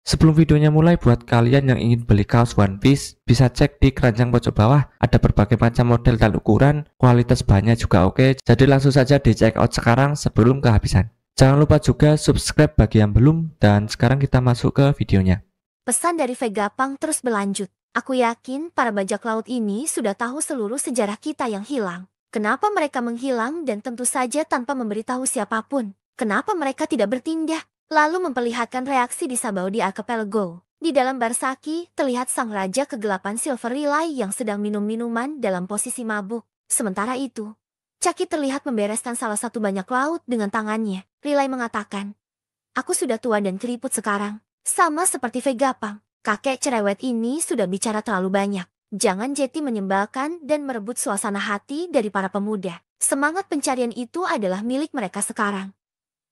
Sebelum videonya mulai, buat kalian yang ingin beli kaos One Piece, bisa cek di keranjang pojok bawah. Ada berbagai macam model dan ukuran, kualitas bahannya juga oke. Jadi langsung saja di check out sekarang sebelum kehabisan. Jangan lupa juga subscribe bagi yang belum, dan sekarang kita masuk ke videonya. Pesan dari Vegapunk terus berlanjut. Aku yakin para bajak laut ini sudah tahu seluruh sejarah kita yang hilang. Kenapa mereka menghilang dan tentu saja tanpa memberitahu siapapun? Kenapa mereka tidak bertindak? Lalu memperlihatkan reaksi di Sabaody Archipelago. Di dalam bar sake, terlihat sang raja kegelapan Silver Relay yang sedang minum minuman dalam posisi mabuk. Sementara itu, Chucky terlihat membereskan salah satu banyak laut dengan tangannya. Relay mengatakan, "Aku sudah tua dan keriput sekarang. Sama seperti Vegapunk, kakek cerewet ini sudah bicara terlalu banyak. Jangan Jetty menyebalkan dan merebut suasana hati dari para pemuda. Semangat pencarian itu adalah milik mereka sekarang."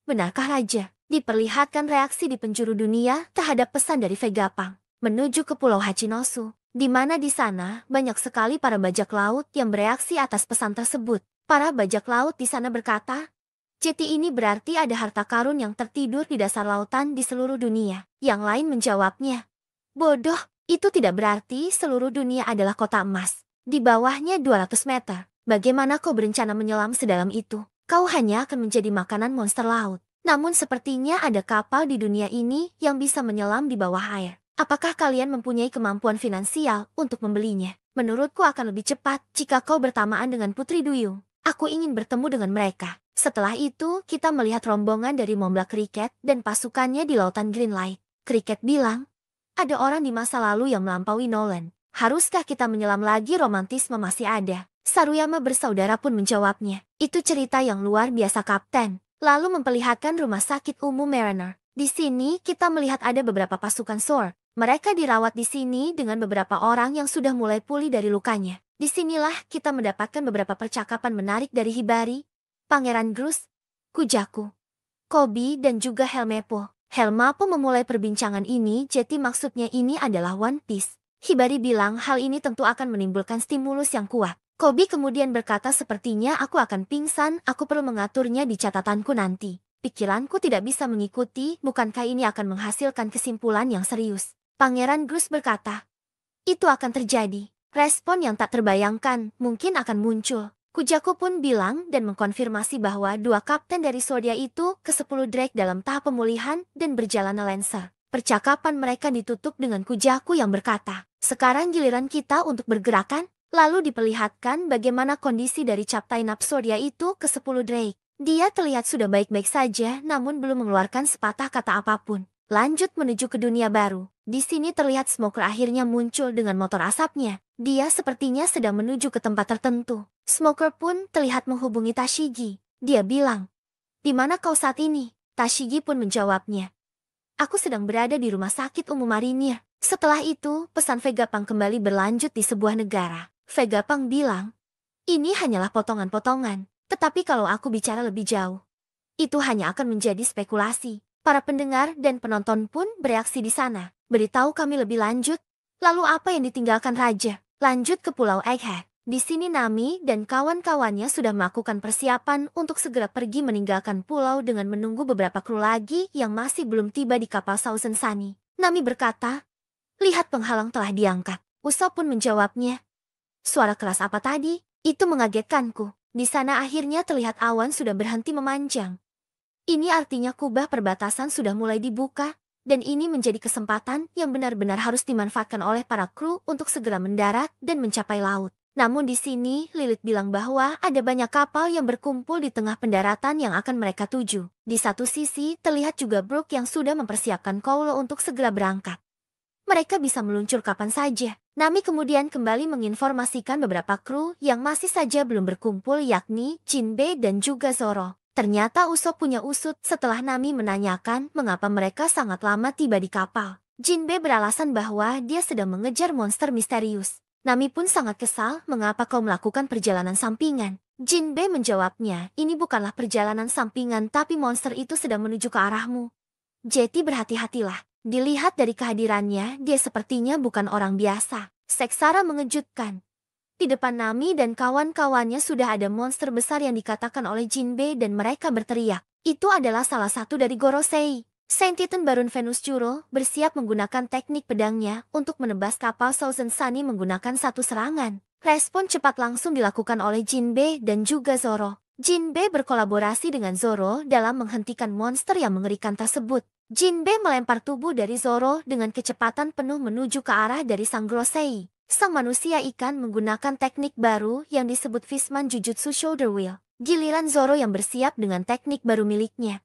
Benarkah Raja? Diperlihatkan reaksi di penjuru dunia terhadap pesan dari Vegapunk menuju ke Pulau Hachinosu, di mana di sana banyak sekali para bajak laut yang bereaksi atas pesan tersebut. Para bajak laut di sana berkata, "Jetty ini berarti ada harta karun yang tertidur di dasar lautan di seluruh dunia." Yang lain menjawabnya, "Bodoh, itu tidak berarti seluruh dunia adalah kota emas. Di bawahnya 200 meter. Bagaimana kau berencana menyelam sedalam itu? Kau hanya akan menjadi makanan monster laut." Namun sepertinya ada kapal di dunia ini yang bisa menyelam di bawah air. Apakah kalian mempunyai kemampuan finansial untuk membelinya? Menurutku akan lebih cepat jika kau bertamaan dengan Putri Duyung. Aku ingin bertemu dengan mereka. Setelah itu, kita melihat rombongan dari Moblak Cricket dan pasukannya di lautan Greenlight. Cricket bilang, "Ada orang di masa lalu yang melampaui Nolan. Haruskah kita menyelam lagi? Romantisme masih ada." Saruyama bersaudara pun menjawabnya, "Itu cerita yang luar biasa, Kapten." Lalu memperlihatkan rumah sakit umum Mariner. Di sini kita melihat ada beberapa pasukan SOR. Mereka dirawat di sini dengan beberapa orang yang sudah mulai pulih dari lukanya. Disinilah kita mendapatkan beberapa percakapan menarik dari Hibari, Pangeran Grus, Kujaku, Koby, dan juga Helmepo. Helmepo memulai perbincangan ini, jadi maksudnya ini adalah One Piece. Hibari bilang hal ini tentu akan menimbulkan stimulus yang kuat. Koby kemudian berkata, "Sepertinya aku akan pingsan, aku perlu mengaturnya di catatanku nanti. Pikiranku tidak bisa mengikuti, bukankah ini akan menghasilkan kesimpulan yang serius?" Pangeran Grus berkata, "Itu akan terjadi. Respon yang tak terbayangkan mungkin akan muncul." Kujaku pun bilang dan mengkonfirmasi bahwa dua kapten dari Swordia itu ke-10 Drake dalam tahap pemulihan dan berjalan Lancer. Percakapan mereka ditutup dengan Kujaku yang berkata, "Sekarang giliran kita untuk bergerakan." Lalu diperlihatkan bagaimana kondisi dari Captain Napsordia itu ke-10 Drake. Dia terlihat sudah baik-baik saja namun belum mengeluarkan sepatah kata apapun. Lanjut menuju ke dunia baru. Di sini terlihat Smoker akhirnya muncul dengan motor asapnya. Dia sepertinya sedang menuju ke tempat tertentu. Smoker pun terlihat menghubungi Tashigi. Dia bilang, "Di mana kau saat ini?" Tashigi pun menjawabnya, "Aku sedang berada di rumah sakit umum Marinir." Setelah itu, pesan Vegapunk kembali berlanjut di sebuah negara. Vegapunk bilang, "Ini hanyalah potongan-potongan, tetapi kalau aku bicara lebih jauh, itu hanya akan menjadi spekulasi." Para pendengar dan penonton pun bereaksi di sana. "Beritahu kami lebih lanjut. Lalu apa yang ditinggalkan Raja?" Lanjut ke Pulau Egghead. Di sini Nami dan kawan-kawannya sudah melakukan persiapan untuk segera pergi meninggalkan pulau dengan menunggu beberapa kru lagi yang masih belum tiba di kapal Thousand Sunny. Nami berkata, "Lihat, penghalang telah diangkat." Usopp pun menjawabnya, "Suara keras apa tadi? Itu mengagetkanku." Di sana akhirnya terlihat awan sudah berhenti memanjang. Ini artinya kubah perbatasan sudah mulai dibuka, dan ini menjadi kesempatan yang benar-benar harus dimanfaatkan oleh para kru untuk segera mendarat dan mencapai laut. Namun di sini, Lilith bilang bahwa ada banyak kapal yang berkumpul di tengah pendaratan yang akan mereka tuju. Di satu sisi, terlihat juga Brook yang sudah mempersiapkan Koulo untuk segera berangkat. Mereka bisa meluncur kapan saja. Nami kemudian kembali menginformasikan beberapa kru yang masih saja belum berkumpul, yakni Jinbe dan juga Zoro. Ternyata Usopp punya usut setelah Nami menanyakan mengapa mereka sangat lama tiba di kapal. Jinbe beralasan bahwa dia sedang mengejar monster misterius. Nami pun sangat kesal, "Mengapa kau melakukan perjalanan sampingan?" Jinbe menjawabnya, "Ini bukanlah perjalanan sampingan tapi monster itu sedang menuju ke arahmu. Jetty, berhati-hatilah." Dilihat dari kehadirannya, dia sepertinya bukan orang biasa. Seksara mengejutkan. Di depan Nami dan kawan-kawannya sudah ada monster besar yang dikatakan oleh Jinbe dan mereka berteriak. Itu adalah salah satu dari Gorosei. Saint Titan Baron Venus Juro bersiap menggunakan teknik pedangnya untuk menebas kapal Thousand Sunny menggunakan satu serangan. Respon cepat langsung dilakukan oleh Jinbe dan juga Zoro. Jinbe berkolaborasi dengan Zoro dalam menghentikan monster yang mengerikan tersebut. Jinbe melempar tubuh dari Zoro dengan kecepatan penuh menuju ke arah dari Sang Gorosei. Sang manusia ikan menggunakan teknik baru yang disebut Fishman Jujutsu Shoulder Wheel. Giliran Zoro yang bersiap dengan teknik baru miliknya,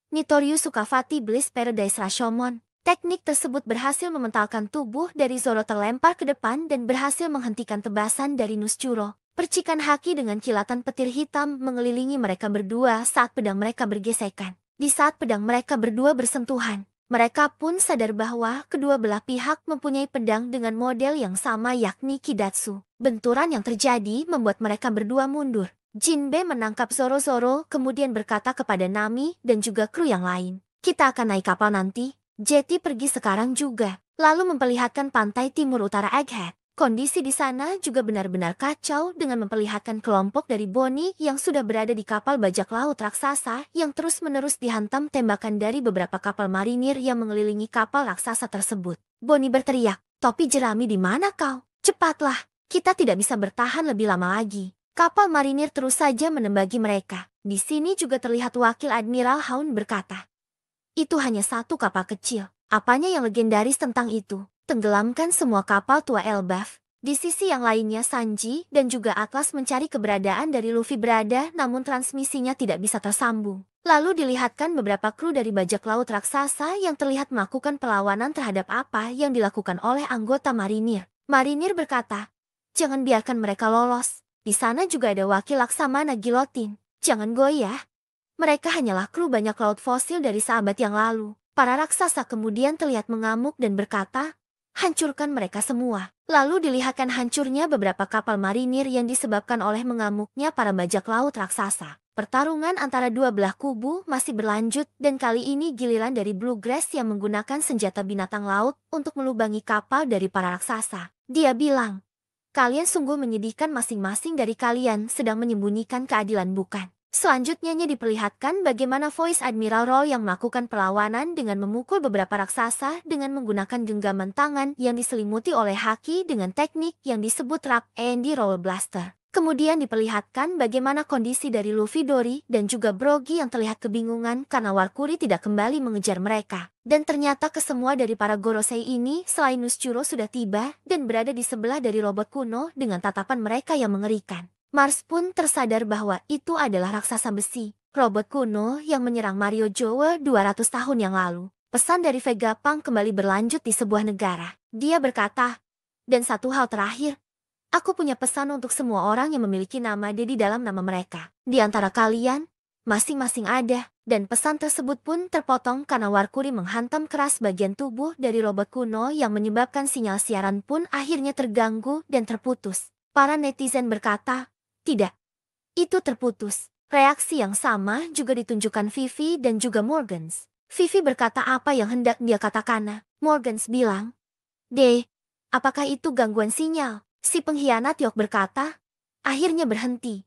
Nitoryu Sukavati Bliss Paradise Rashomon. Teknik tersebut berhasil mementalkan tubuh dari Zoro terlempar ke depan dan berhasil menghentikan tebasan dari Nushjuro. Percikan haki dengan kilatan petir hitam mengelilingi mereka berdua saat pedang mereka bergesekan. Di saat pedang mereka berdua bersentuhan, mereka pun sadar bahwa kedua belah pihak mempunyai pedang dengan model yang sama yakni Kidatsu. Benturan yang terjadi membuat mereka berdua mundur. Jinbe menangkap Zoro kemudian berkata kepada Nami dan juga kru yang lain, "Kita akan naik kapal nanti." Jetty pergi sekarang juga, lalu memperlihatkan pantai timur utara Egghead. Kondisi di sana juga benar-benar kacau dengan memperlihatkan kelompok dari Bonnie yang sudah berada di kapal bajak laut raksasa yang terus-menerus dihantam tembakan dari beberapa kapal marinir yang mengelilingi kapal raksasa tersebut. Bonnie berteriak, "Topi jerami di mana kau? Cepatlah, kita tidak bisa bertahan lebih lama lagi." Kapal marinir terus saja menembaki mereka. Di sini juga terlihat wakil Admiral Haun berkata, "Itu hanya satu kapal kecil. Apanya yang legendaris tentang itu? Tenggelamkan semua kapal tua Elbaf." Di sisi yang lainnya Sanji dan juga Atlas mencari keberadaan dari Luffy berada namun transmisinya tidak bisa tersambung. Lalu dilihatkan beberapa kru dari bajak laut raksasa yang terlihat melakukan perlawanan terhadap apa yang dilakukan oleh anggota marinir. Marinir berkata, "Jangan biarkan mereka lolos. Di sana juga ada wakil Laksamana Gilotin. Jangan goyah. Mereka hanyalah kru banyak laut fosil dari sahabat yang lalu." Para raksasa kemudian terlihat mengamuk dan berkata, "Hancurkan mereka semua." Lalu dilihatkan hancurnya beberapa kapal marinir yang disebabkan oleh mengamuknya para bajak laut raksasa. Pertarungan antara dua belah kubu masih berlanjut dan kali ini giliran dari Bluegrass yang menggunakan senjata binatang laut untuk melubangi kapal dari para raksasa. Dia bilang, "Kalian sungguh menyedihkan, masing-masing dari kalian sedang menyembunyikan keadilan bukan?" Selanjutnya diperlihatkan bagaimana Voice Admiral Roll yang melakukan perlawanan dengan memukul beberapa raksasa dengan menggunakan genggaman tangan yang diselimuti oleh haki dengan teknik yang disebut Rock and Roll Blaster. Kemudian diperlihatkan bagaimana kondisi dari Luffy, Dory, dan juga Brogy yang terlihat kebingungan karena Warkuri tidak kembali mengejar mereka. Dan ternyata kesemua dari para Gorosei ini selain Nushjuro sudah tiba dan berada di sebelah dari robot kuno dengan tatapan mereka yang mengerikan. Mars pun tersadar bahwa itu adalah raksasa besi, robot kuno yang menyerang Mario Joe 200 tahun yang lalu. Pesan dari Vegapunk kembali berlanjut di sebuah negara. Dia berkata, "Dan satu hal terakhir, aku punya pesan untuk semua orang yang memiliki nama D di dalam nama mereka. Di antara kalian, masing-masing ada." Dan pesan tersebut pun terpotong karena Warkuri menghantam keras bagian tubuh dari robot kuno yang menyebabkan sinyal siaran pun akhirnya terganggu dan terputus. Para netizen berkata, "Tidak, itu terputus." Reaksi yang sama juga ditunjukkan Vivi dan juga Morgans. Vivi berkata apa yang hendak dia katakan. Morgans bilang, "D, apakah itu gangguan sinyal?" Si pengkhianat Yok berkata, "Akhirnya berhenti."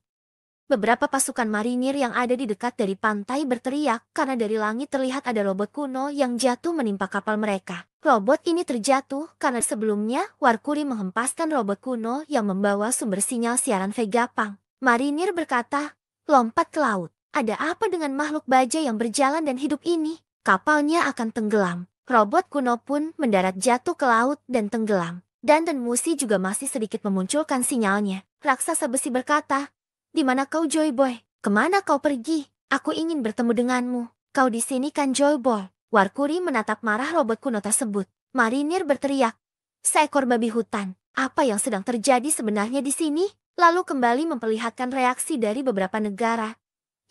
Beberapa pasukan marinir yang ada di dekat dari pantai berteriak karena dari langit terlihat ada robot kuno yang jatuh menimpa kapal mereka. Robot ini terjatuh karena sebelumnya Warkuri menghempaskan robot kuno yang membawa sumber sinyal siaran Vegapunk. Marinir berkata, "Lompat ke laut. Ada apa dengan makhluk baja yang berjalan dan hidup ini? Kapalnya akan tenggelam." Robot kuno pun mendarat jatuh ke laut dan tenggelam. Dan Musi juga masih sedikit memunculkan sinyalnya. Raksasa besi berkata, "Di mana kau, Joy Boy? Kemana kau pergi? Aku ingin bertemu denganmu. Kau di sini kan, Joy Boy?" Warkuri menatap marah robot kuno tersebut. Marinir berteriak, "Seekor babi hutan, apa yang sedang terjadi sebenarnya di sini?" Lalu kembali memperlihatkan reaksi dari beberapa negara,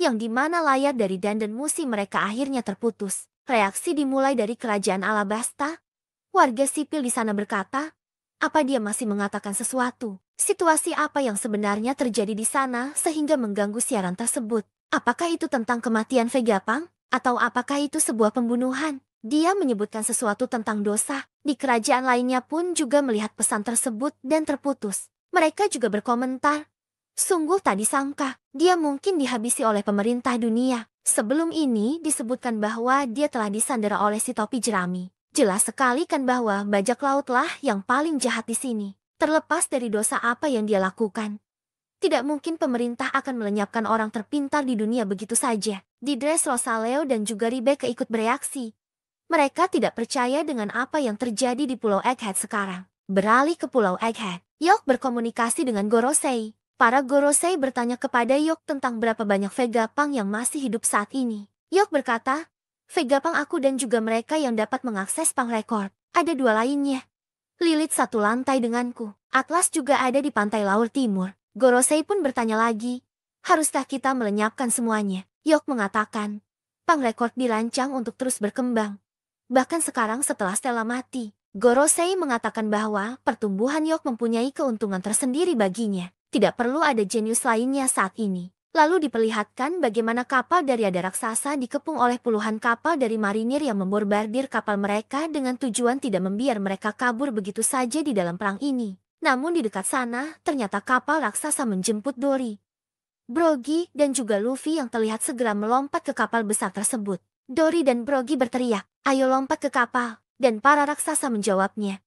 yang dimana layar dari Dan Musi mereka akhirnya terputus. Reaksi dimulai dari kerajaan Alabasta. Warga sipil di sana berkata, apa dia masih mengatakan sesuatu? Situasi apa yang sebenarnya terjadi di sana sehingga mengganggu siaran tersebut? Apakah itu tentang kematian Vegapunk? Atau apakah itu sebuah pembunuhan? Dia menyebutkan sesuatu tentang dosa. Di kerajaan lainnya pun juga melihat pesan tersebut dan terputus. Mereka juga berkomentar, Sungguh tak disangka, dia mungkin dihabisi oleh pemerintah dunia. Sebelum ini disebutkan bahwa dia telah disandera oleh si topi jerami. Jelas sekali kan bahwa bajak lautlah yang paling jahat di sini. Terlepas dari dosa apa yang dia lakukan. Tidak mungkin pemerintah akan melenyapkan orang terpintar di dunia begitu saja. Didres, Rosaleo dan juga Rebecca ikut bereaksi. Mereka tidak percaya dengan apa yang terjadi di Pulau Egghead sekarang. Beralih ke Pulau Egghead, Yok berkomunikasi dengan Gorosei. Para Gorosei bertanya kepada Yok tentang berapa banyak Vegapunk yang masih hidup saat ini. Yok berkata, Vegapunk aku dan juga mereka yang dapat mengakses Punk Record. Ada 2 lainnya. Lilith satu lantai denganku. Atlas juga ada di pantai laut timur. Gorosei pun bertanya lagi, haruskah kita melenyapkan semuanya? Yok mengatakan, Punk Record dirancang untuk terus berkembang. Bahkan sekarang setelah Stella mati, Gorosei mengatakan bahwa pertumbuhan Yok mempunyai keuntungan tersendiri baginya. Tidak perlu ada jenius lainnya saat ini. Lalu diperlihatkan bagaimana kapal dari ada raksasa dikepung oleh puluhan kapal dari marinir yang membombardir kapal mereka dengan tujuan tidak membiar mereka kabur begitu saja di dalam perang ini. Namun di dekat sana, ternyata kapal raksasa menjemput Dory, Brogy, dan juga Luffy yang terlihat segera melompat ke kapal besar tersebut. Dory dan Brogy berteriak, ayo lompat ke kapal, dan para raksasa menjawabnya.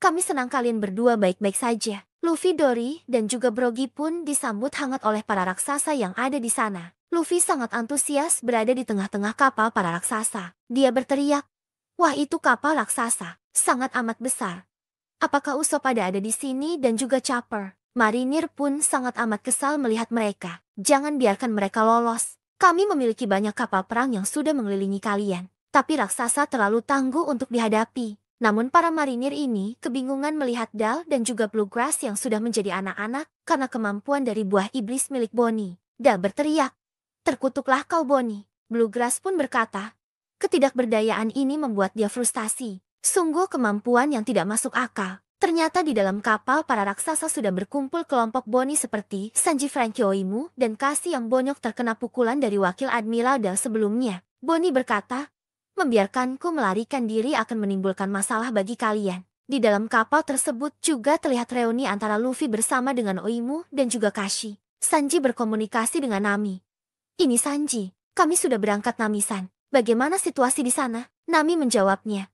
Kami senang kalian berdua baik-baik saja. Luffy, Dory, dan juga Brogy pun disambut hangat oleh para raksasa yang ada di sana. Luffy sangat antusias berada di tengah-tengah kapal para raksasa. Dia berteriak, wah itu kapal raksasa, sangat amat besar. Apakah Usopp ada di sini dan juga Chopper? Marinir pun sangat amat kesal melihat mereka. Jangan biarkan mereka lolos. Kami memiliki banyak kapal perang yang sudah mengelilingi kalian. Tapi raksasa terlalu tangguh untuk dihadapi. Namun para marinir ini kebingungan melihat Dal dan juga Bluegrass yang sudah menjadi anak-anak karena kemampuan dari buah iblis milik Bonnie. Dal berteriak, terkutuklah kau Bonnie. Bluegrass pun berkata, ketidakberdayaan ini membuat dia frustasi. Sungguh kemampuan yang tidak masuk akal. Ternyata di dalam kapal para raksasa sudah berkumpul kelompok Bonnie seperti Sanji, Franky Oimu, dan Kasi yang bonyok terkena pukulan dari wakil Admiral Dal sebelumnya. Bonnie berkata, membiarkanku melarikan diri akan menimbulkan masalah bagi kalian. Di dalam kapal tersebut juga terlihat reuni antara Luffy bersama dengan Oimu dan juga Kashi. Sanji berkomunikasi dengan Nami. Ini Sanji, kami sudah berangkat Nami-san. Bagaimana situasi di sana? Nami menjawabnya.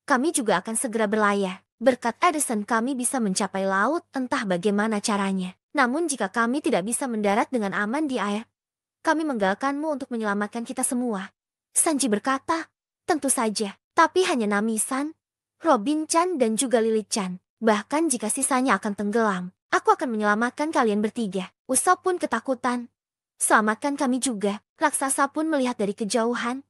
Kami juga akan segera berlayar. Berkat Edison kami bisa mencapai laut entah bagaimana caranya. Namun jika kami tidak bisa mendarat dengan aman di air, kami menggalakkanmu untuk menyelamatkan kita semua. Sanji berkata, tentu saja, tapi hanya Nami-san, Robin-chan dan juga Lilith-chan. Bahkan jika sisanya akan tenggelam, aku akan menyelamatkan kalian bertiga. Usopp pun ketakutan. Selamatkan kami juga. Raksasa pun melihat dari kejauhan.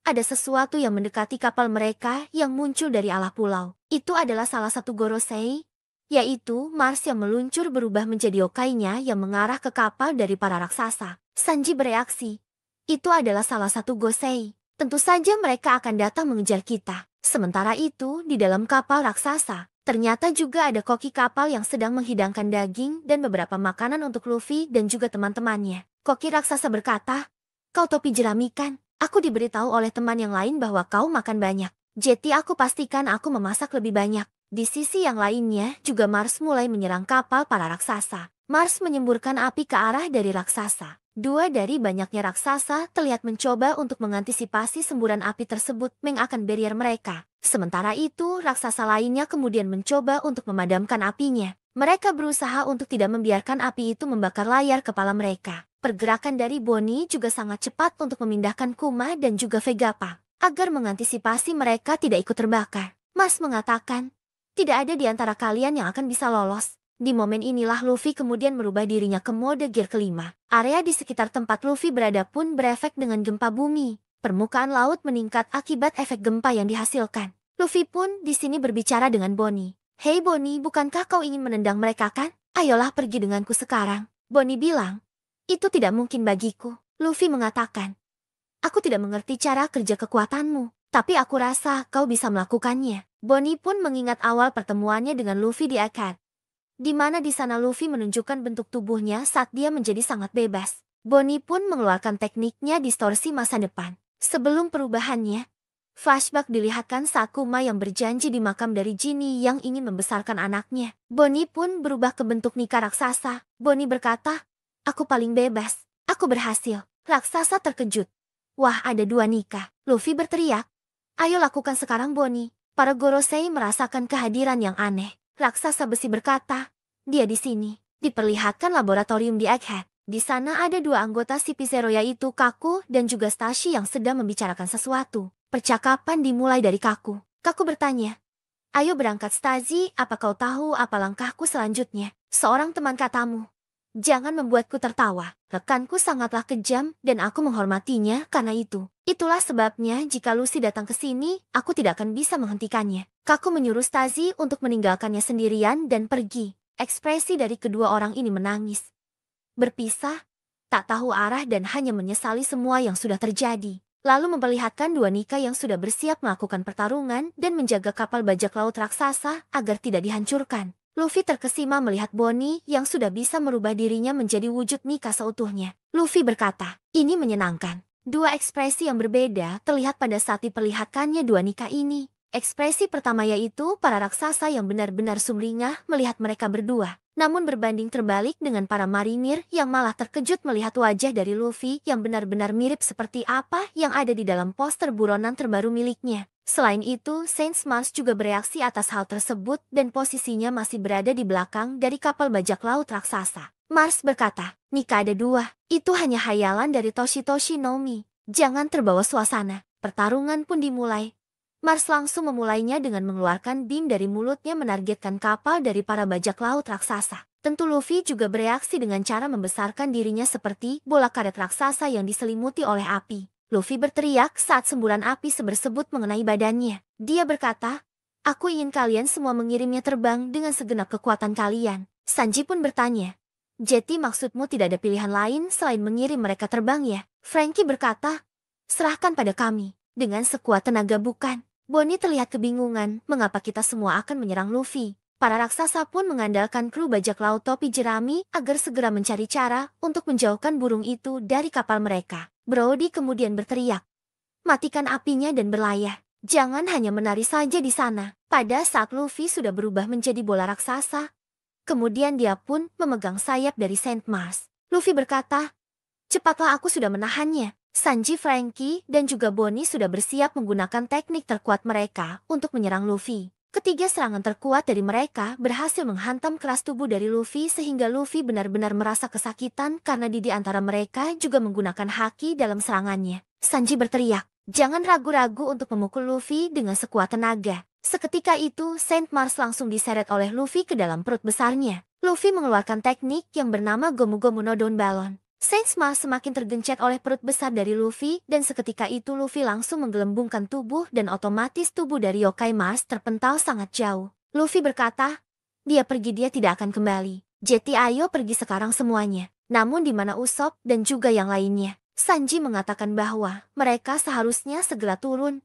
Ada sesuatu yang mendekati kapal mereka yang muncul dari alah pulau. Itu adalah salah satu Gorosei, yaitu Mars yang meluncur berubah menjadi yokainya yang mengarah ke kapal dari para raksasa. Sanji bereaksi. Itu adalah salah satu Gosei. Tentu saja mereka akan datang mengejar kita. Sementara itu, di dalam kapal raksasa, ternyata juga ada koki kapal yang sedang menghidangkan daging dan beberapa makanan untuk Luffy dan juga teman-temannya. Koki raksasa berkata, kau topi jerami kan? Aku diberitahu oleh teman yang lain bahwa kau makan banyak. Jadi aku pastikan aku memasak lebih banyak. Di sisi yang lainnya, juga Mars mulai menyerang kapal para raksasa. Mars menyemburkan api ke arah dari raksasa. 2 dari banyaknya raksasa terlihat mencoba untuk mengantisipasi semburan api tersebut mengakan barrier mereka. Sementara itu, raksasa lainnya kemudian mencoba untuk memadamkan apinya. Mereka berusaha untuk tidak membiarkan api itu membakar layar kepala mereka. Pergerakan dari Bonnie juga sangat cepat untuk memindahkan Kuma dan juga Vegapunk, agar mengantisipasi mereka tidak ikut terbakar. Mas mengatakan, tidak ada di antara kalian yang akan bisa lolos. Di momen inilah Luffy kemudian merubah dirinya ke mode gear kelima. Area di sekitar tempat Luffy berada pun berefek dengan gempa bumi. Permukaan laut meningkat akibat efek gempa yang dihasilkan. Luffy pun di sini berbicara dengan Bonnie. Hei Bonnie, bukankah kau ingin menendang mereka kan? Ayolah pergi denganku sekarang. Bonnie bilang, itu tidak mungkin bagiku. Luffy mengatakan, aku tidak mengerti cara kerja kekuatanmu, tapi aku rasa kau bisa melakukannya. Bonnie pun mengingat awal pertemuannya dengan Luffy di Akad, di mana di sana Luffy menunjukkan bentuk tubuhnya saat dia menjadi sangat bebas. Bonnie pun mengeluarkan tekniknya distorsi masa depan. Sebelum perubahannya, flashback dilihatkan saat Kuma yang berjanji di makam dari Jinny yang ingin membesarkan anaknya. Bonnie pun berubah ke bentuk Nika raksasa. Bonnie berkata, Aku paling bebas. Aku berhasil. Raksasa terkejut. Wah, ada 2 Nika. Luffy berteriak. Ayo lakukan sekarang, Bonnie. Para Gorosei merasakan kehadiran yang aneh. Raksasa besi berkata, dia di sini. Diperlihatkan laboratorium di Egghead. Di sana ada 2 anggota Cipizero, yaitu Kaku dan juga Stashi yang sedang membicarakan sesuatu. Percakapan dimulai dari Kaku. Kaku bertanya, ayo berangkat Stashi, apa kau tahu apa langkahku selanjutnya? Seorang teman katamu. Jangan membuatku tertawa. Rekanku sangatlah kejam dan aku menghormatinya karena itu. Itulah sebabnya jika Lucy datang ke sini, aku tidak akan bisa menghentikannya. Kaku menyuruh Stashi untuk meninggalkannya sendirian dan pergi. Ekspresi dari kedua orang ini menangis. Berpisah, tak tahu arah dan hanya menyesali semua yang sudah terjadi. Lalu memperlihatkan 2 Nika yang sudah bersiap melakukan pertarungan dan menjaga kapal bajak laut raksasa agar tidak dihancurkan. Luffy terkesima melihat Bonnie yang sudah bisa merubah dirinya menjadi wujud Nika seutuhnya. Luffy berkata, ini menyenangkan. 2 ekspresi yang berbeda terlihat pada saat diperlihatkannya 2 Nika ini. Ekspresi pertama yaitu para raksasa yang benar-benar sumringah melihat mereka berdua. Namun berbanding terbalik dengan para marinir yang malah terkejut melihat wajah dari Luffy yang benar-benar mirip seperti apa yang ada di dalam poster buronan terbaru miliknya. Selain itu, Saint Mars juga bereaksi atas hal tersebut dan posisinya masih berada di belakang dari kapal bajak laut raksasa. Mars berkata, Nika ada 2, itu hanya hayalan dari Toshitoshi no Mi. Jangan terbawa suasana. Pertarungan pun dimulai. Mars langsung memulainya dengan mengeluarkan beam dari mulutnya menargetkan kapal dari para bajak laut raksasa. Tentu Luffy juga bereaksi dengan cara membesarkan dirinya seperti bola karet raksasa yang diselimuti oleh api. Luffy berteriak saat semburan api sebersebut mengenai badannya. Dia berkata, aku ingin kalian semua mengirimnya terbang dengan segenap kekuatan kalian. Sanji pun bertanya, Jetty, maksudmu tidak ada pilihan lain selain mengirim mereka terbang ya? Franky berkata, serahkan pada kami. Dengan sekuat tenaga bukan? Bonnie terlihat kebingungan mengapa kita semua akan menyerang Luffy. Para raksasa pun mengandalkan kru bajak laut topi jerami agar segera mencari cara untuk menjauhkan burung itu dari kapal mereka. Brody kemudian berteriak, matikan apinya dan berlayar. Jangan hanya menari saja di sana. Pada saat Luffy sudah berubah menjadi bola raksasa, kemudian dia pun memegang sayap dari Saint Mars. Luffy berkata, cepatlah, aku sudah menahannya. Sanji, Franky, dan juga Bonnie sudah bersiap menggunakan teknik terkuat mereka untuk menyerang Luffy. Ketiga serangan terkuat dari mereka berhasil menghantam keras tubuh dari Luffy sehingga Luffy benar-benar merasa kesakitan karena di antara mereka juga menggunakan haki dalam serangannya. Sanji berteriak, jangan ragu-ragu untuk memukul Luffy dengan sekuat tenaga. Seketika itu, Saint Mars langsung diseret oleh Luffy ke dalam perut besarnya. Luffy mengeluarkan teknik yang bernama Gomu Gomu no Dawn Balon. Saint Mars semakin tergencet oleh perut besar dari Luffy dan seketika itu Luffy langsung menggelembungkan tubuh dan otomatis tubuh dari Yokai Mars terpental sangat jauh. Luffy berkata, dia pergi, dia tidak akan kembali. Jetty, ayo pergi sekarang semuanya. Namun di mana Usopp dan juga yang lainnya? Sanji mengatakan bahwa mereka seharusnya segera turun.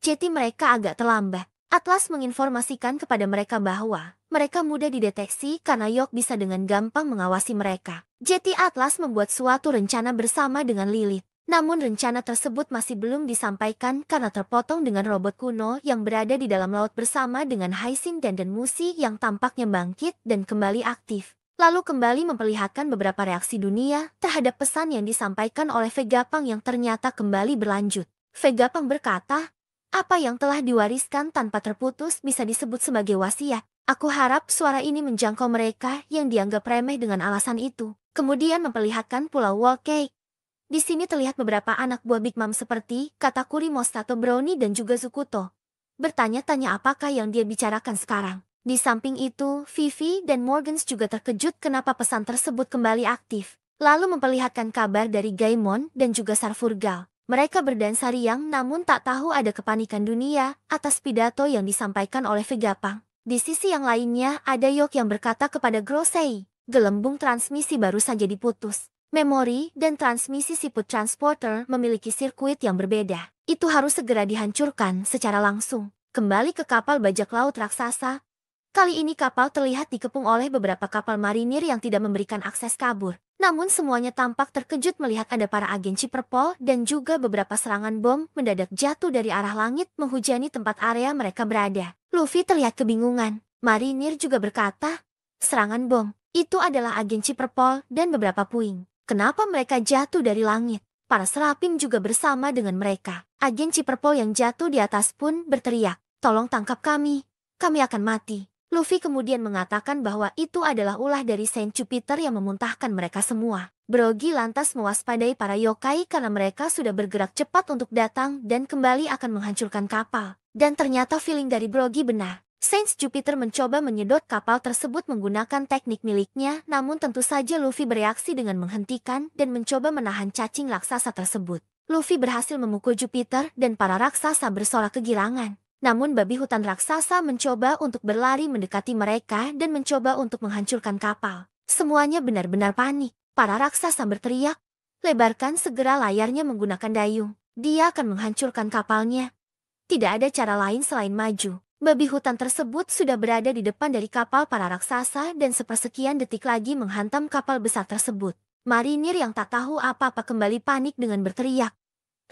Jetty, mereka agak terlambat. Atlas menginformasikan kepada mereka bahwa mereka mudah dideteksi karena Yok bisa dengan gampang mengawasi mereka. Jetty Atlas membuat suatu rencana bersama dengan Lilith. Namun rencana tersebut masih belum disampaikan karena terpotong dengan robot kuno yang berada di dalam laut bersama dengan Hyacinth dan Musi yang tampaknya bangkit dan kembali aktif. Lalu kembali memperlihatkan beberapa reaksi dunia terhadap pesan yang disampaikan oleh Vegapunk yang ternyata kembali berlanjut. Vegapunk berkata, apa yang telah diwariskan tanpa terputus bisa disebut sebagai wasiat. Aku harap suara ini menjangkau mereka yang dianggap remeh dengan alasan itu. Kemudian memperlihatkan Pulau Wall Cake. Di sini terlihat beberapa anak buah Big Mom seperti Katakuri, Mostato, Brownie, dan juga Zukuto. Bertanya-tanya apakah yang dia bicarakan sekarang. Di samping itu, Vivi dan Morgans juga terkejut kenapa pesan tersebut kembali aktif. Lalu memperlihatkan kabar dari Gaimon dan juga Sarfurgal. Mereka berdansa riang namun tak tahu ada kepanikan dunia atas pidato yang disampaikan oleh Vegapunk. Di sisi yang lainnya ada Yok yang berkata kepada Gorosei, gelembung transmisi baru saja diputus. Memori dan transmisi siput transporter memiliki sirkuit yang berbeda. Itu harus segera dihancurkan secara langsung. Kembali ke kapal bajak laut raksasa. Kali ini kapal terlihat dikepung oleh beberapa kapal marinir yang tidak memberikan akses kabur. Namun semuanya tampak terkejut melihat ada para agen Ciperpol dan juga beberapa serangan bom mendadak jatuh dari arah langit menghujani tempat area mereka berada. Luffy terlihat kebingungan. Marinir juga berkata, serangan bom. Itu adalah agen Ciperpol dan beberapa puing. Kenapa mereka jatuh dari langit? Para serapim juga bersama dengan mereka. Agen Ciperpol yang jatuh di atas pun berteriak, "Tolong tangkap kami akan mati." Luffy kemudian mengatakan bahwa itu adalah ulah dari Saint Jupiter yang memuntahkan mereka semua. Brogy lantas mewaspadai para yokai karena mereka sudah bergerak cepat untuk datang dan kembali akan menghancurkan kapal. Dan ternyata feeling dari Brogy benar. Saint Jupiter mencoba menyedot kapal tersebut menggunakan teknik miliknya, namun tentu saja Luffy bereaksi dengan menghentikan dan mencoba menahan cacing raksasa tersebut. Luffy berhasil memukul Jupiter dan para raksasa bersorak kegirangan. Namun babi hutan raksasa mencoba untuk berlari mendekati mereka dan mencoba untuk menghancurkan kapal. Semuanya benar-benar panik. Para raksasa berteriak, "Lebarkan segera layarnya menggunakan dayung. Dia akan menghancurkan kapalnya." Tidak ada cara lain selain maju. Babi hutan tersebut sudah berada di depan dari kapal para raksasa dan sepersekian detik lagi menghantam kapal besar tersebut. Marinir yang tak tahu apa-apa kembali panik dengan berteriak,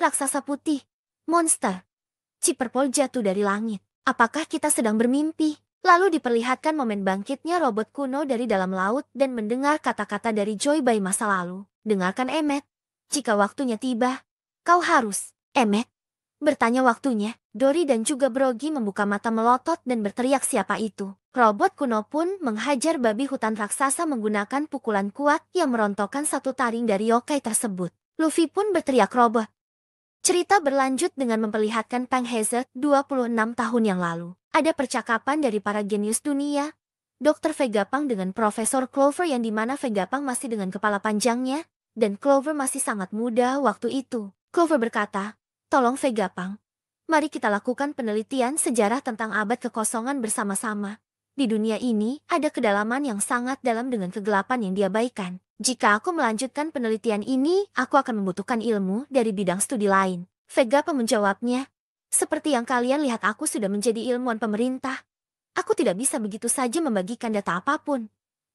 "Raksasa putih! Monster! Ciperpol jatuh dari langit. Apakah kita sedang bermimpi?" Lalu diperlihatkan momen bangkitnya robot kuno dari dalam laut dan mendengar kata-kata dari Joy Boy masa lalu. "Dengarkan Emmet. Jika waktunya tiba, kau harus..." "Emmet?" bertanya waktunya. Dory dan juga Brogy membuka mata melotot dan berteriak siapa itu. Robot kuno pun menghajar babi hutan raksasa menggunakan pukulan kuat yang merontokkan satu taring dari yokai tersebut. Luffy pun berteriak robot. Cerita berlanjut dengan memperlihatkan Pang Hazard 26 tahun yang lalu. Ada percakapan dari para genius dunia, Dr. Vegapunk dengan Profesor Clover yang dimana Vegapunk masih dengan kepala panjangnya, dan Clover masih sangat muda waktu itu. Clover berkata, "Tolong Vegapunk, mari kita lakukan penelitian sejarah tentang abad kekosongan bersama-sama. Di dunia ini ada kedalaman yang sangat dalam dengan kegelapan yang diabaikan. Jika aku melanjutkan penelitian ini, aku akan membutuhkan ilmu dari bidang studi lain." Vegapunk menjawabnya, "Seperti yang kalian lihat, aku sudah menjadi ilmuwan pemerintah. Aku tidak bisa begitu saja membagikan data apapun.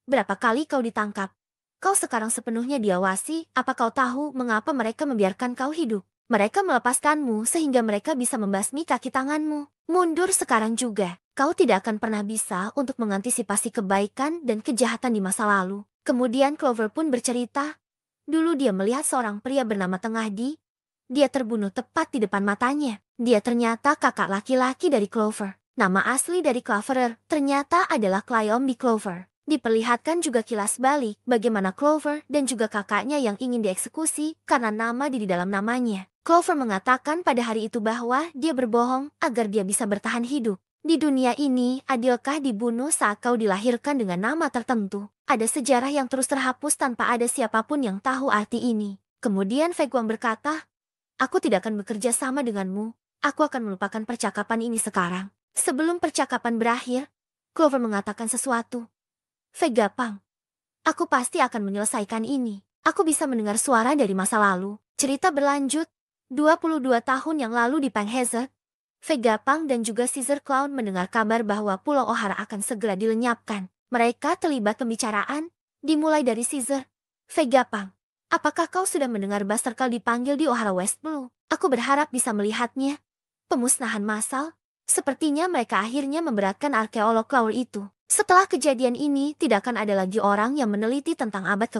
Berapa kali kau ditangkap? Kau sekarang sepenuhnya diawasi. Apa kau tahu mengapa mereka membiarkan kau hidup? Mereka melepaskanmu sehingga mereka bisa membasmi kaki tanganmu. Mundur sekarang juga. Kau tidak akan pernah bisa untuk mengantisipasi kebaikan dan kejahatan di masa lalu." Kemudian Clover pun bercerita, dulu dia melihat seorang pria bernama Tengahdi. Dia terbunuh tepat di depan matanya. Dia ternyata kakak laki-laki dari Clover. Nama asli dari Cloverer ternyata adalah Clyombi Clover. Diperlihatkan juga kilas balik bagaimana Clover dan juga kakaknya yang ingin dieksekusi karena nama di dalam namanya. Clover mengatakan pada hari itu bahwa dia berbohong agar dia bisa bertahan hidup. Di dunia ini, adilkah dibunuh saat kau dilahirkan dengan nama tertentu? Ada sejarah yang terus terhapus tanpa ada siapapun yang tahu arti ini. Kemudian Vegapunk berkata, "Aku tidak akan bekerja sama denganmu. Aku akan melupakan percakapan ini sekarang." Sebelum percakapan berakhir, Clover mengatakan sesuatu. "Vegapunk, aku pasti akan menyelesaikan ini. Aku bisa mendengar suara dari masa lalu." Cerita berlanjut, 22 tahun yang lalu di Pang Hazard, Vegapunk dan juga Caesar Clown mendengar kabar bahwa Pulau Ohara akan segera dilenyapkan. Mereka terlibat pembicaraan, dimulai dari Caesar. "Vegapunk, apakah kau sudah mendengar Bas Circle dipanggil di Ohara West Blue? Aku berharap bisa melihatnya." Pemusnahan massal? Sepertinya mereka akhirnya memberatkan arkeolog Claw itu. Setelah kejadian ini, tidak akan ada lagi orang yang meneliti tentang abad